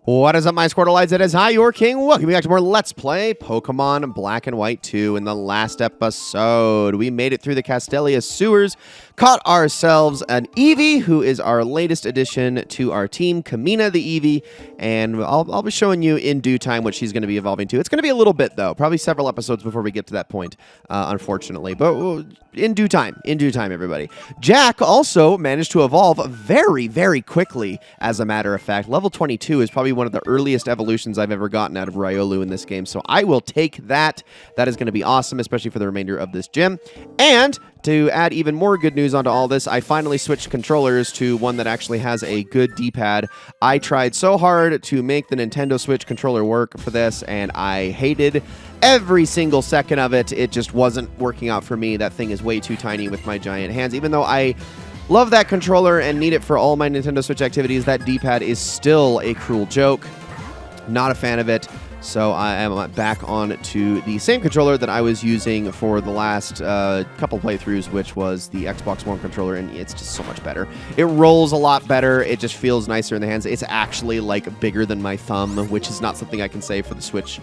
What is up, my Squirtleites? It is I, your king. Welcome back to more Let's Play Pokemon Black and White 2. In the last episode, we made it through the Castelia sewers, caught ourselves an Eevee, who is our latest addition to our team, Kamina the Eevee, and I'll be showing you in due time what she's going to be evolving to. It's going to be a little bit, though, probably several episodes before we get to that point, unfortunately, but in due time, everybody. Jack also managed to evolve very, very quickly, as a matter of fact. Level 22 is probably one of the earliest evolutions I've ever gotten out of Riolu in this game, so I will take that. That is going to be awesome, especially for the remainder of this gym. And to add even more good news onto all this, I finally switched controllers to one that actually has a good D-pad. I tried so hard to make the Nintendo Switch controller work for this, and I hated every single second of it. It just wasn't working out for me. That thing is way too tiny with my giant hands. Even though I love that controller and need it for all my Nintendo Switch activities, that D-pad is still a cruel joke. Not a fan of it. So I am back on to the same controller that I was using for the last couple playthroughs, which was the Xbox One controller, and it's just so much better. It rolls a lot better. It just feels nicer in the hands. It's actually like bigger than my thumb, which is not something I can say for the Switch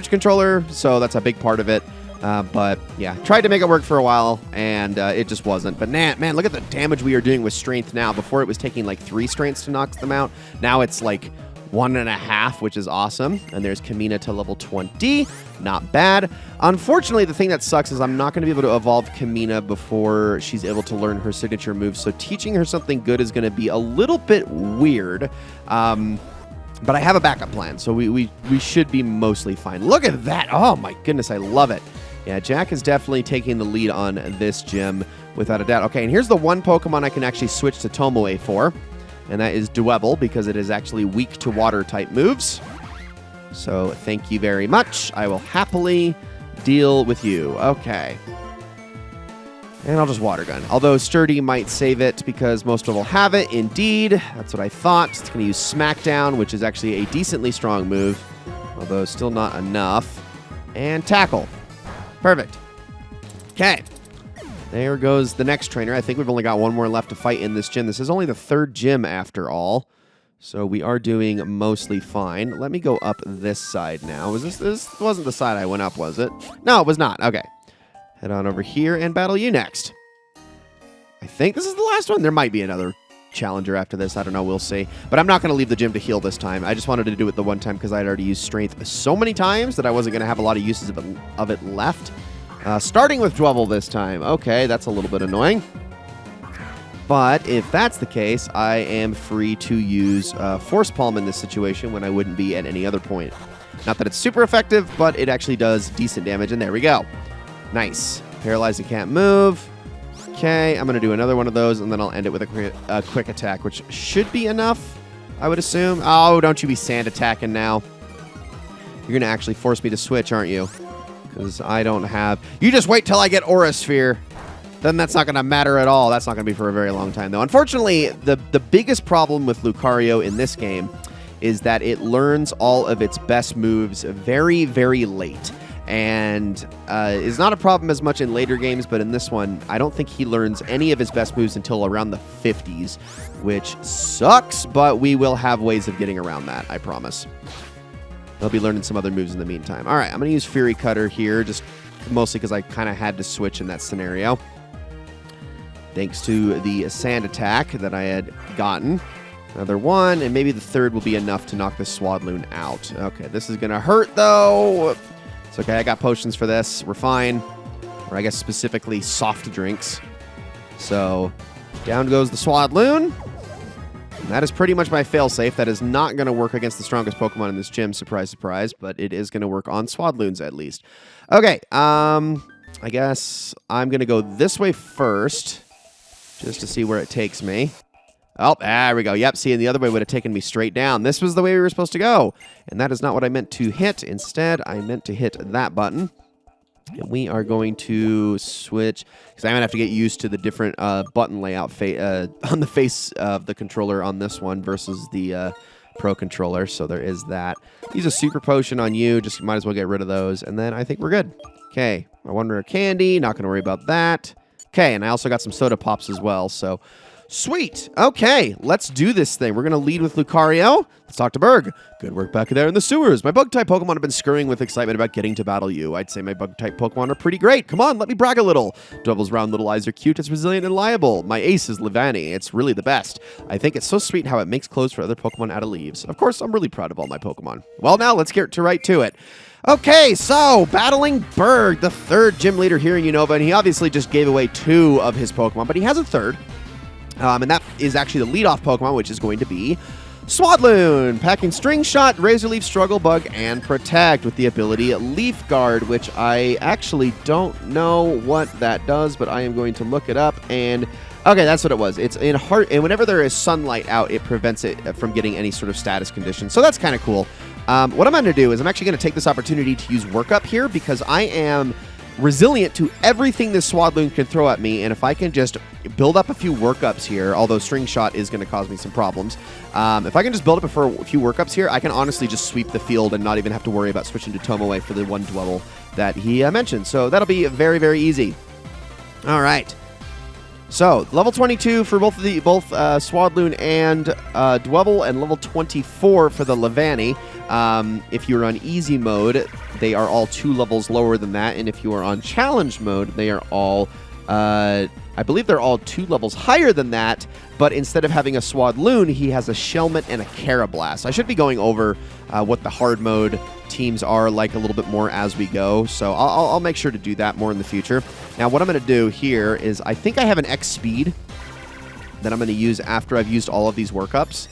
controller, so that's a big part of it. But yeah, tried to make it work for a while, and it just wasn't. But man, look at the damage we are doing with strength now. Before it was taking like 3 strengths to knock them out. Now it's like 1.5, which is awesome. And there's Kamina to level 20. Not bad. Unfortunately, the thing that sucks is I'm not going to be able to evolve Kamina before she's able to learn her signature moves. So teaching her something good is going to be a little bit weird. But I have a backup plan, so we should be mostly fine. Look at that. Oh my goodness, I love it. Yeah, Jack is definitely taking the lead on this gym, without a doubt. Okay, and here's the one Pokemon I can actually switch to Tomoe for, and that is Dwebble, because it is actually weak to water-type moves. So thank you very much. I will happily deal with you. Okay. And I'll just Water Gun. Although Sturdy might save it because most will have it. Indeed. That's what I thought. It's going to use Smackdown, which is actually a decently strong move, although still not enough. And Tackle. Perfect. Okay. There goes the next trainer. I think we've only got one more left to fight in this gym. This is only the 3rd gym after all. So we are doing mostly fine. Let me go up this side now. This wasn't the side I went up, was it? No, it was not. Okay. Head on over here and battle you next. I think this is the last one. There might be another challenger after this. I don't know. We'll see. But I'm not going to leave the gym to heal this time. I just wanted to do it the one time because I'd already used strength so many times that I wasn't going to have a lot of uses of it left. Starting with Dwebble this time. Okay, that's a little bit annoying. But if that's the case, I am free to use Force Palm in this situation when I wouldn't be at any other point. Not that it's super effective, but it actually does decent damage. And there we go. Nice. Paralyzed and can't move. Okay, I'm going to do another one of those, and then I'll end it with a quick attack, which should be enough, I would assume. Oh, don't you be sand attacking now. You're going to actually force me to switch, aren't you? Because I don't have... You just wait till I get Aura Sphere. Then that's not going to matter at all. That's not going to be for a very long time, though. Unfortunately, the biggest problem with Lucario in this game is that it learns all of its best moves very, very late. And is not a problem as much in later games, but in this one, I don't think he learns any of his best moves until around the 50s, which sucks, but we will have ways of getting around that, I promise. He'll be learning some other moves in the meantime. All right, I'm going to use Fury Cutter here, just mostly because I kind of had to switch in that scenario. Thanks to the sand attack that I had gotten. Another one, and maybe the 3rd will be enough to knock this Swadloon out. Okay, this is going to hurt, though. It's okay, I got potions for this. We're fine. Or I guess specifically soft drinks. So, down goes the Swadloon. And that is pretty much my failsafe. That is not going to work against the strongest Pokemon in this gym, surprise, surprise, but it is going to work on Swadloons at least. Okay, I guess I'm going to go this way first, just to see where it takes me. Oh, there we go. Yep, see, and the other way would have taken me straight down. This was the way we were supposed to go. And that is not what I meant to hit. Instead, I meant to hit that button. And we are going to switch, because I'm going to have to get used to the different button layout on the face of the controller on this one versus the Pro controller. So there is that. Use a Super Potion on you. Just might as well get rid of those. And then I think we're good. Okay, my One Rare Candy. Not going to worry about that. Okay, and I also got some Soda Pops as well. So Sweet. Okay, let's do this thing. We're going to lead with Lucario. Let's talk to Burgh. Good work back there in the sewers. My bug-type Pokemon have been scurrying with excitement about getting to battle you. I'd say my bug-type Pokemon are pretty great. Come on, let me brag a little. Double's round little eyes are cute. It's resilient and liable. My ace is Levani. It's really the best. I think it's so sweet how it makes clothes for other Pokemon out of leaves. Of course, I'm really proud of all my Pokemon. Well, now let's get right to it. Okay, so battling Burgh, the third gym leader here in Unova, and he obviously just gave away 2 of his Pokemon, but he has a third. And that is actually the leadoff Pokemon, which is going to be Swadloon, packing String Shot, Razor Leaf, Struggle Bug, and Protect with the ability Leaf Guard, which I actually don't know what that does, but I am going to look it up. And okay, that's what it was. It's in heart, and whenever there is sunlight out, it prevents it from getting any sort of status condition. So that's kind of cool. What I'm going to do is I'm actually going to take this opportunity to use Work Up here because I am resilient to everything this Swadloon can throw at me, and if I can just build up a few workups here, although String Shot is going to cause me some problems, if I can just build up a few workups here, I can honestly just sweep the field and not even have to worry about switching to Tomoe for the one Dwebble that he mentioned. So that'll be very, very easy. All right. So level 22 for both Swadloon and Dwebble, and level 24 for the Levani. If you're on easy mode, they are all 2 levels lower than that, and if you are on challenge mode, they are all, I believe they're all 2 levels higher than that, but instead of having a Swadloon, he has a Shelmet and a Carablast. I should be going over what the hard mode teams are like a little bit more as we go, so I'll make sure to do that more in the future. Now, what I'm going to do here is I think I have an X speed that I'm going to use after I've used all of these workups.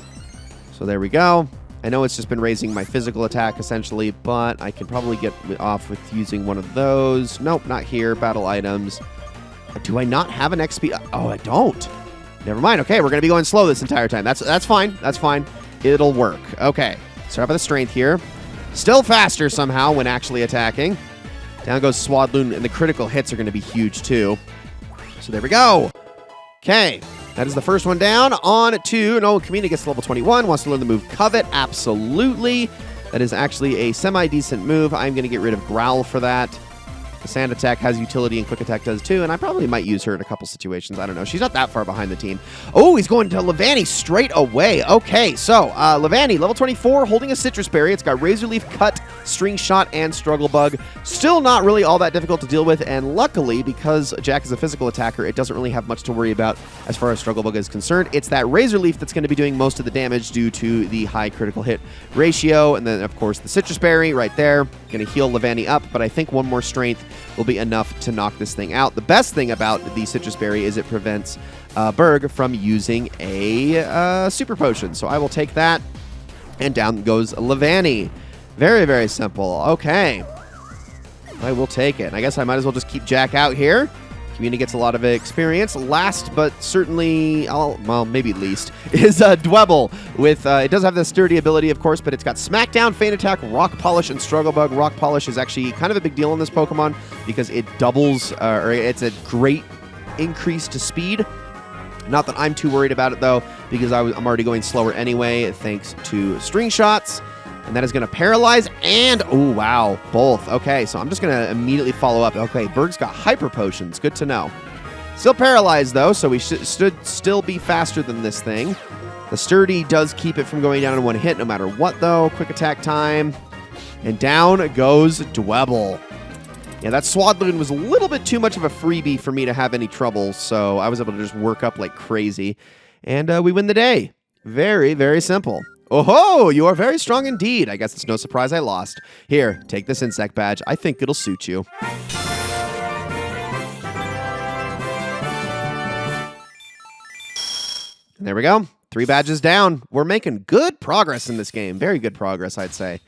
So there we go. I know it's just been raising my physical attack, essentially, but I can probably get off with using one of those. Nope, not here. Battle items. Do I not have an X speed? Oh, I don't. Never mind. Okay, we're going to be going slow this entire time. That's fine. That's fine. It'll work. Okay, start with the strength here. Still faster somehow when actually attacking. Down goes Swadloon, and the critical hits are going to be huge, too. So there we go. Okay. That is the first one down. On to no, Kamina gets to level 21. Wants to learn the move Covet. Absolutely. That is actually a semi-decent move. I'm going to get rid of Growl for that. The Sand Attack has utility, and Quick Attack does too, and I probably might use her in a couple situations. I don't know. She's not that far behind the team. Oh, he's going to Levani straight away. Okay, so Levani, level 24, holding a Citrus Berry. It's got Razor Leaf, Cut, String Shot, and Struggle Bug. Still not really all that difficult to deal with, and luckily, because Jack is a physical attacker, it doesn't really have much to worry about as far as Struggle Bug is concerned. It's that Razor Leaf that's going to be doing most of the damage due to the high critical hit ratio, and then, of course, the Citrus Berry right there. Going to heal Levani up, but I think one more strength will be enough to knock this thing out. The best thing about the Citrus Berry is it prevents Burgh from using a Super Potion. So I will take that, and down goes Levani. Very, very simple. Okay. I will take it. I guess I might as well just keep Jack out here. Community gets a lot of experience. Last, but certainly, well, maybe least, is Dwebble. With it does have the sturdy ability, of course, but it's got Smackdown, Feint Attack, Rock Polish, and Struggle Bug. Rock Polish is actually kind of a big deal in this Pokemon because it doubles, or it's a great increase to speed. Not that I'm too worried about it, though, because I'm already going slower anyway, thanks to String Shots. And that is going to paralyze and... Oh, wow. Both. Okay, so I'm just going to immediately follow up. Okay, Burgh's got Hyper Potions. Good to know. Still paralyzed, though, so we should still be faster than this thing. The Sturdy does keep it from going down in one hit no matter what, though. Quick attack time. And down goes Dwebble. Yeah, that Swadloon was a little bit too much of a freebie for me to have any trouble, so I was able to just work up like crazy. And we win the day. Very, very simple. Oh-ho! You are very strong indeed. I guess it's no surprise I lost. Here, take this insect badge. I think it'll suit you. And there we go. 3 badges down. We're making good progress in this game. Very good progress, I'd say.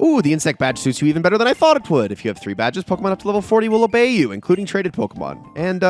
Ooh, the insect badge suits you even better than I thought it would. If you have 3 badges, Pokemon up to level 40 will obey you, including traded Pokemon. And,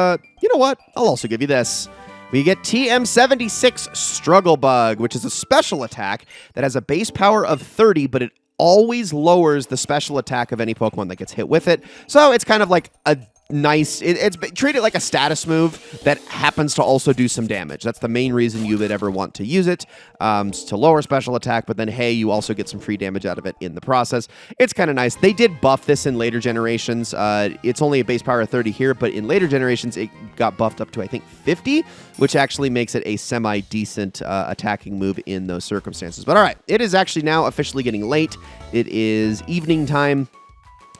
you know what? I'll also give you this. We get TM76 Struggle Bug, which is a special attack that has a base power of 30, but it always lowers the special attack of any Pokemon that gets hit with it. So it's kind of like a nice. It's treat it like a status move that happens to also do some damage. That's the main reason you would ever want to use it, to lower special attack, but then, hey, you also get some free damage out of it in the process. It's kind of nice. They did buff this in later generations. It's only a base power of 30 here, but in later generations, it got buffed up to, I think, 50, which actually makes it a semi-decent attacking move in those circumstances. But all right, it is actually now officially getting late. It is evening time.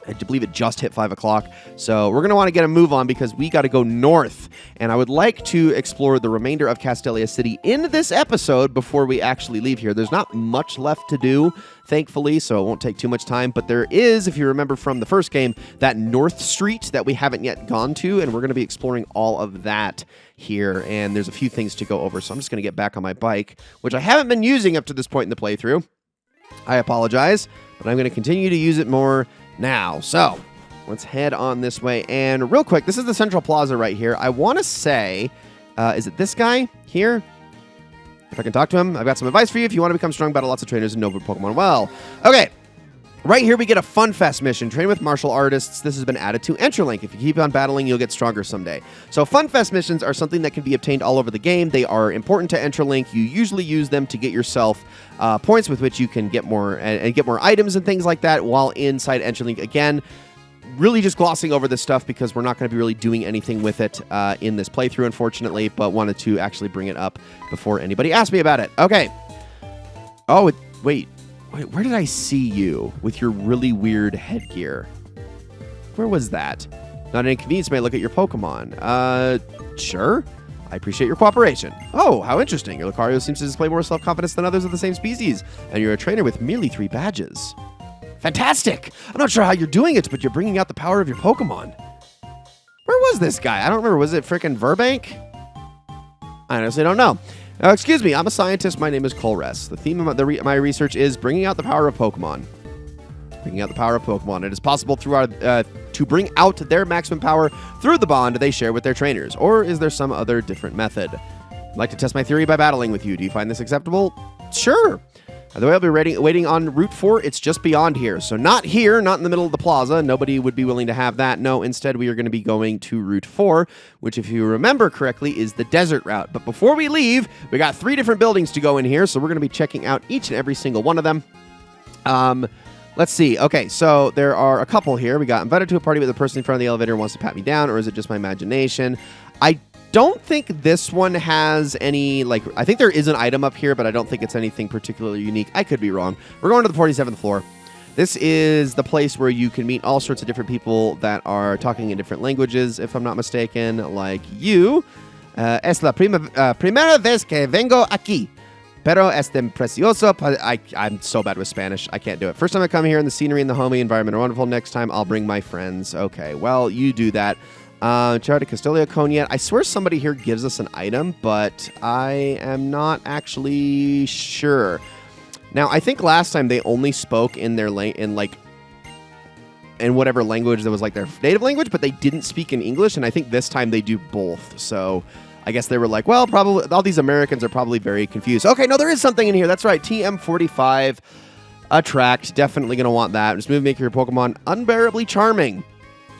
I believe it just hit 5 o'clock, so we're going to want to get a move on because we got to go north, and I would like to explore the remainder of Castelia City in this episode before we actually leave here. There's not much left to do, thankfully, so it won't take too much time, but there is, if you remember from the first game, that North Street that we haven't yet gone to, and we're going to be exploring all of that here, and there's a few things to go over, so I'm just going to get back on my bike, which I haven't been using up to this point in the playthrough. I apologize, but I'm going to continue to use it more now. So let's head on this way. And real quick, this is the Central Plaza right here. I want to say, is it this guy here? If I can talk to him, I've got some advice for you if you want to become strong, battle lots of trainers, and know Pokemon well. Okay. Right here, we get a Fun Fest mission. Train with martial artists. This has been added to Enterlink. If you keep on battling, you'll get stronger someday. So Fun Fest missions are something that can be obtained all over the game. They are important to Enterlink. You usually use them to get yourself points with which you can get more and get more items and things like that while inside Enterlink. Again, really just glossing over this stuff because we're not going to be really doing anything with it in this playthrough, unfortunately, but wanted to actually bring it up before anybody asked me about it. Okay. Oh, wait. Wait, where did I see you with your really weird headgear? Where was that? Not an inconvenience, may I look at your Pokemon? Sure. I appreciate your cooperation. Oh, how interesting. Your Lucario seems to display more self-confidence than others of the same species, and you're a trainer with merely 3 badges. Fantastic! I'm not sure how you're doing it, but you're bringing out the power of your Pokemon. Where was this guy? I don't remember. Was it frickin' Burbank? I honestly don't know. Excuse me, I'm a scientist. My name is Colress. The theme of my research is bringing out the power of Pokemon. Bringing out the power of Pokemon. It is possible through to bring out their maximum power through the bond they share with their trainers. Or is there some other different method? I'd like to test my theory by battling with you. Do you find this acceptable? Sure. The way I'll be waiting on Route 4, it's just beyond here. So not here, not in the middle of the plaza. Nobody would be willing to have that. No, instead we are going to be going to Route 4, which if you remember correctly is the desert route. But before we leave, we got 3 different buildings to go in here, so we're going to be checking out each and every single one of them. Let's see. Okay, so there are a couple here. We got invited to a party with the person in front of the elevator wants to pat me down, or is it just my imagination? I don't think this one has any, I think there is an item up here, but I don't think it's anything particularly unique. I could be wrong. We're going to the 47th floor. This is the place where you can meet all sorts of different people that are talking in different languages, if I'm not mistaken, like you. Es la primera vez que vengo aquí. Pero es precioso. I'm so bad with Spanish. I can't do it. First time I come here, and the scenery and the homey environment are wonderful. Next time, I'll bring my friends. Okay, well, you do that. Charity Castelia Cognac. I swear somebody here gives us an item, but I am not actually sure. Now, I think last time they only spoke in their in whatever language that was like their native language, but they didn't speak in English, and I think this time they do both. So I guess they were like, well, probably all these Americans are probably very confused. Okay, no, there is something in here. That's right. TM45 Attract. Definitely going to want that. Just make your Pokemon unbearably charming.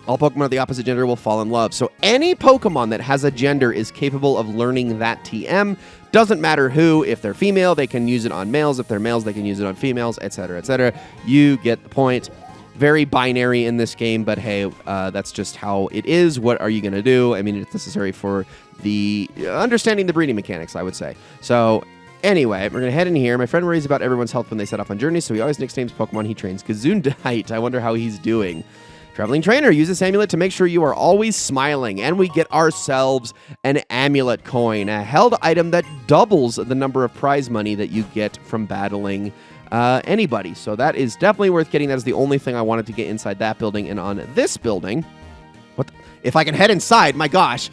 All Pokemon of the opposite gender will fall in love. So any Pokemon that has a gender is capable of learning that TM. Doesn't matter who. If they're female, they can use it on males. If they're males, they can use it on females, etc., etc. You get the point. Very binary in this game, but hey, that's just how it is. What are you going to do? I mean, it's necessary for the understanding the breeding mechanics, I would say. So anyway, we're going to head in here. My friend worries about everyone's health when they set off on journeys, so he always nicknames Pokemon he trains Gesundheit. I wonder how he's doing. Traveling Trainer, use this amulet to make sure you are always smiling. And we get ourselves an amulet coin, a held item that doubles the number of prize money that you get from battling anybody. So that is definitely worth getting. That is the only thing I wanted to get inside that building. And on this building, if I can head inside, my gosh,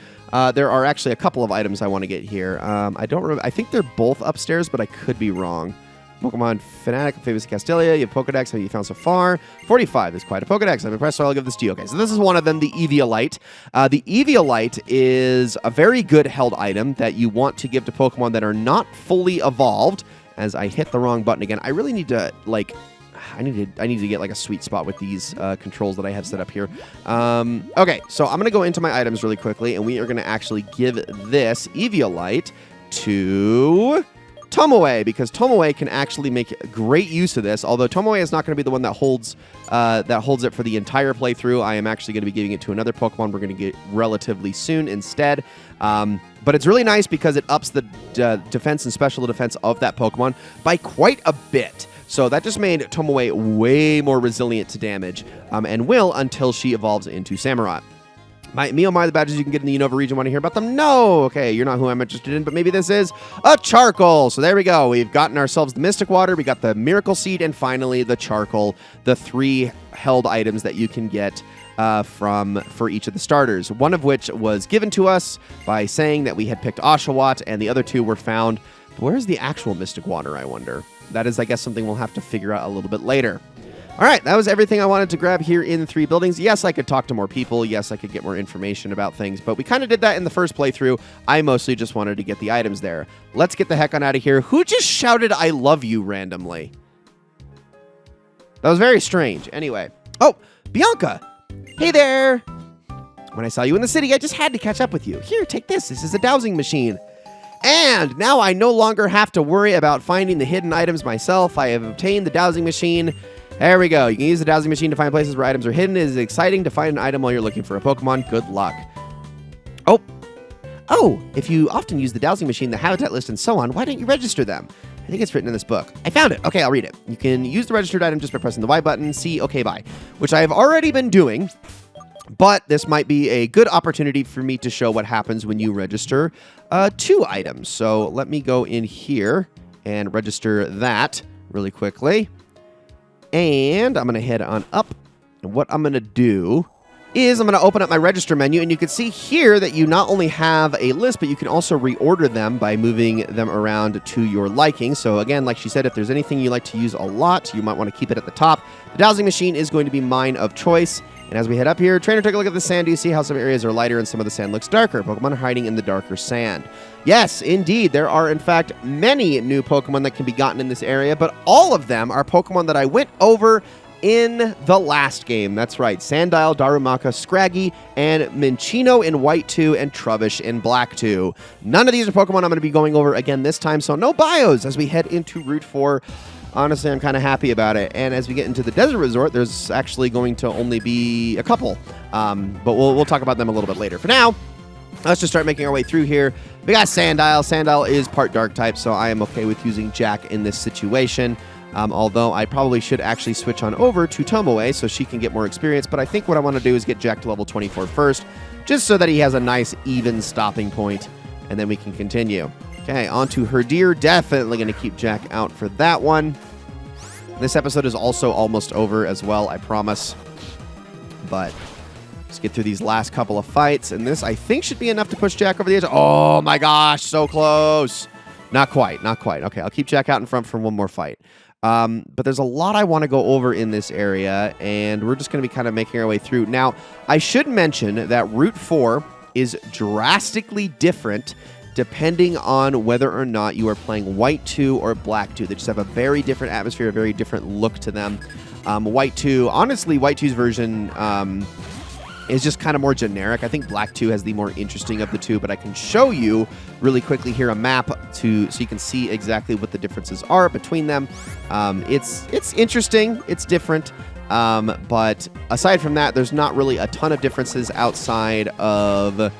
there are actually a couple of items I want to get here. I don't remember. I think they're both upstairs, but I could be wrong. Pokemon Fanatic, famous Castelia. You have Pokedex. Have you found so far? 45 is quite a Pokedex. I'm impressed, so I'll give this to you. Okay, so this is one of them, the Eviolite. The Eviolite is a very good held item that you want to give to Pokemon that are not fully evolved. As I hit the wrong button again, I really need to, I need to get like a sweet spot with these controls that I have set up here. Okay, so I'm gonna go into my items really quickly, and we are gonna actually give this Eviolite to Tomoe, because Tomoe can actually make great use of this. Although Tomoe is not going to be the one that holds it for the entire playthrough. I am actually going to be giving it to another Pokemon we're going to get relatively soon instead. But it's really nice because it ups the defense and special defense of that Pokemon by quite a bit. So that just made Tomoe way more resilient to damage, and will until she evolves into Samurott. The badges you can get in the Unova region. Want to hear about them? No! Okay, you're not who I'm interested in, but maybe this is a charcoal. So there we go. We've gotten ourselves the Mystic Water, we got the Miracle Seed, and finally the charcoal, the 3 held items that you can get for each of the starters. One of which was given to us by saying that we had picked Oshawott, and the other 2 were found. Where's the actual Mystic Water, I wonder? That is, I guess, something we'll have to figure out a little bit later. All right, that was everything I wanted to grab here in the 3 buildings. Yes, I could talk to more people. Yes, I could get more information about things, but we kind of did that in the first playthrough. I mostly just wanted to get the items there. Let's get the heck on out of here. Who just shouted, "I love you," randomly? That was very strange. Anyway. Oh, Bianca. Hey there. When I saw you in the city, I just had to catch up with you. Here, take this. This is a dowsing machine. And now I no longer have to worry about finding the hidden items myself. I have obtained the dowsing machine. There we go. You can use the dowsing machine to find places where items are hidden. It is exciting to find an item while you're looking for a Pokemon. Good luck. Oh, if you often use the dowsing machine, the habitat list, and so on, why don't you register them? I think it's written in this book. I found it. Okay, I'll read it. You can use the registered item just by pressing the Y button. See, okay, bye. Which I have already been doing, but this might be a good opportunity for me to show what happens when you register 2 items. So let me go in here and register that really quickly. And I'm going to head on up. And what I'm going to do is I'm going to open up my register menu, and you can see here that you not only have a list, but you can also reorder them by moving them around to your liking. So again, like she said, if there's anything you like to use a lot, you might want to keep it at the top. The dowsing machine is going to be mine of choice. And as we head up here, trainer, take a look at the sand. Do you see how some areas are lighter and some of the sand looks darker? Pokemon are hiding in the darker sand. Yes, indeed. There are, in fact, many new Pokemon that can be gotten in this area, but all of them are Pokemon that I went over in the last game. That's right. Sandile, Darumaka, Scraggy, and Minccino in White 2 and Trubbish in Black 2. None of these are Pokemon I'm going to be going over again this time, so no bios as we head into Route 4. Honestly, I'm kind of happy about it. And as we get into the Desert Resort, there's actually going to only be a couple. But we'll talk about them a little bit later. For now, let's just start making our way through here. We got Sandile. Sandile is part dark type, so I am okay with using Jack in this situation. Although I probably should actually switch on over to Tomoe so she can get more experience. But I think what I want to do is get Jack to level 24 first, just so that he has a nice even stopping point, and then we can continue. Okay, on to Herdeer. Definitely going to keep Jack out for that one. This episode is also almost over as well, I promise. But let's get through these last couple of fights. And this, I think, should be enough to push Jack over the edge. Oh, my gosh, so close. Not quite, not quite. Okay, I'll keep Jack out in front for one more fight. But there's a lot I want to go over in this area, and we're just going to be kind of making our way through. Now, I should mention that Route 4 is drastically different depending on whether or not you are playing White 2 or Black 2. They just have a very different atmosphere, a very different look to them. White 2, honestly, White 2's version is just kind of more generic. I think Black 2 has the more interesting of the two, but I can show you really quickly here a map so you can see exactly what the differences are between them. It's interesting. It's different. But aside from that, there's not really a ton of differences outside of...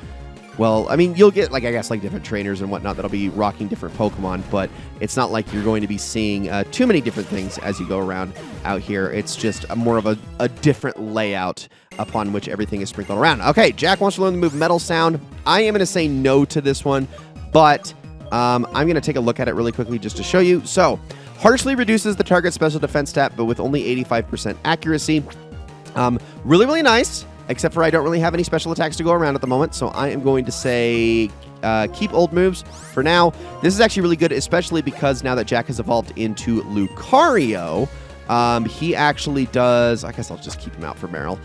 Well, I mean, you'll get, like, I guess, like, different trainers and whatnot that'll be rocking different Pokemon, but it's not like you're going to be seeing too many different things as you go around out here. It's just more of a different layout upon which everything is sprinkled around. Okay, Jack wants to learn the move Metal Sound. I am going to say no to this one, but I'm going to take a look at it really quickly just to show you. So, harshly reduces the target's special defense stat, but with only 85% accuracy. Really, really nice. Except for I don't really have any special attacks to go around at the moment, so I am going to say keep old moves for now. This is actually really good, especially because now that Jack has evolved into Lucario, he actually does... I guess I'll just keep him out for Meryl.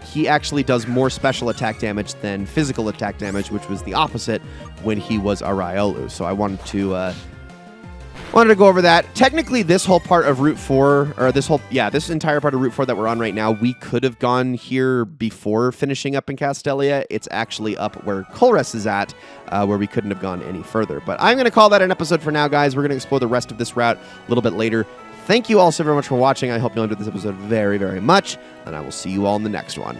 He actually does more special attack damage than physical attack damage, which was the opposite when he was a Riolu. So I wanted to Wanted to go over that. Technically, this whole part of Route 4, or this entire part of Route 4 that we're on right now, we could have gone here before finishing up in Castelia. It's actually up where Colress is at, where we couldn't have gone any further. But I'm going to call that an episode for now, guys. We're going to explore the rest of this route a little bit later. Thank you all so very much for watching. I hope you enjoyed this episode very, very much, and I will see you all in the next one.